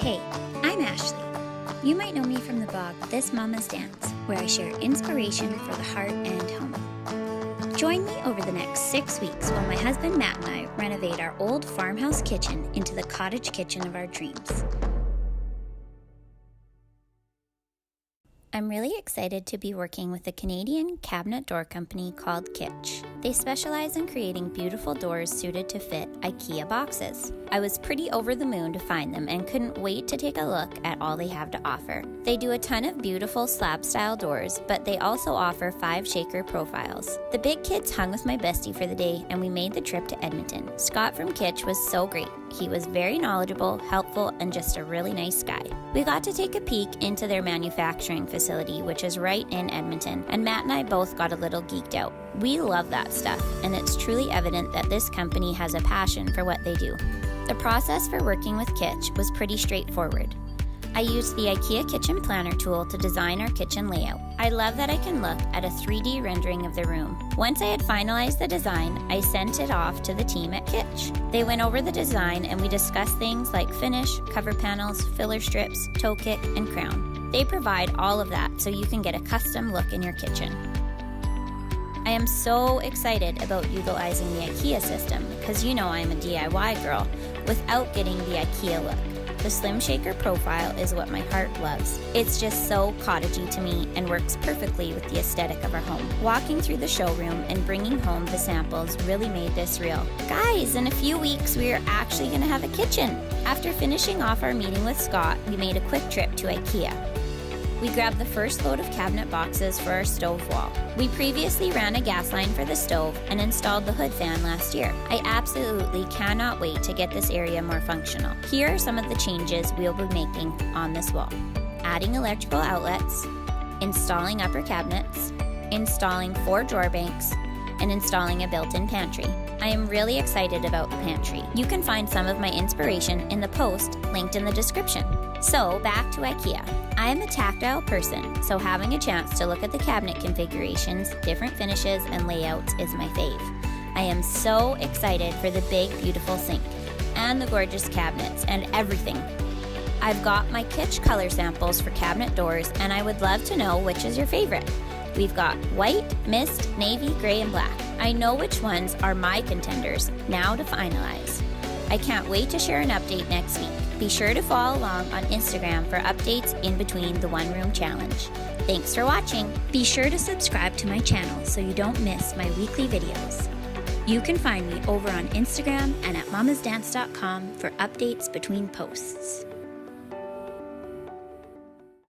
Hey, I'm Ashley. You might know me from the blog This Mama's Dance, where I share inspiration for the heart and home. Join me over the next 6 weeks while my husband Matt and I renovate our old farmhouse kitchen into the cottage kitchen of our dreams. I'm really excited to be working with a Canadian cabinet door company called Kitsch. They specialize in creating beautiful doors suited to fit IKEA boxes. I was pretty over the moon to find them and couldn't wait to take a look at all they have to offer. They do a ton of beautiful slab-style doors, but they also offer 5-shaker profiles. The big kids hung with my bestie for the day, and we made the trip to Edmonton. Scott from Kitsch was so great. He was very knowledgeable, helpful, and just a really nice guy. We got to take a peek into their manufacturing facility, which is right in Edmonton, and Matt and I both got a little geeked out. We love that stuff, and it's truly evident that this company has a passion for what they do. The process for working with Kitsch was pretty straightforward. I used the IKEA Kitchen Planner tool to design our kitchen layout. I love that I can look at a 3D rendering of the room. Once I had finalized the design, I sent it off to the team at Kitsch. They went over the design and we discussed things like finish, cover panels, filler strips, toe kick, and crown. They provide all of that so you can get a custom look in your kitchen. I am so excited about utilizing the IKEA system because you know I'm a DIY girl without getting the IKEA look. The Slim Shaker profile is what my heart loves. It's just so cottagey to me and works perfectly with the aesthetic of our home. Walking through the showroom and bringing home the samples really made this real. Guys, in a few weeks we are actually going to have a kitchen. After finishing off our meeting with Scott, we made a quick trip to IKEA. We grabbed the first load of cabinet boxes for our stove wall. We previously ran a gas line for the stove and installed the hood fan last year. I absolutely cannot wait to get this area more functional. Here are some of the changes we'll be making on this wall. Adding electrical outlets, installing upper cabinets, installing 4 drawer banks, and installing a built-in pantry. I am really excited about the pantry. You can find some of my inspiration in the post linked in the description. So back to IKEA. I am a tactile person, so having a chance to look at the cabinet configurations, different finishes, and layouts is my fave. I am so excited for the big, beautiful sink, and the gorgeous cabinets, and everything. I've got my Kitsch color samples for cabinet doors, and I would love to know which is your favorite. We've got white, mist, navy, gray, and black. I know which ones are my contenders, now to finalize. I can't wait to share an update next week. Be sure to follow along on Instagram for updates in between the One Room Challenge. Thanks for watching. Be sure to subscribe to my channel so you don't miss my weekly videos. You can find me over on Instagram and at mamasdance.com for updates between posts.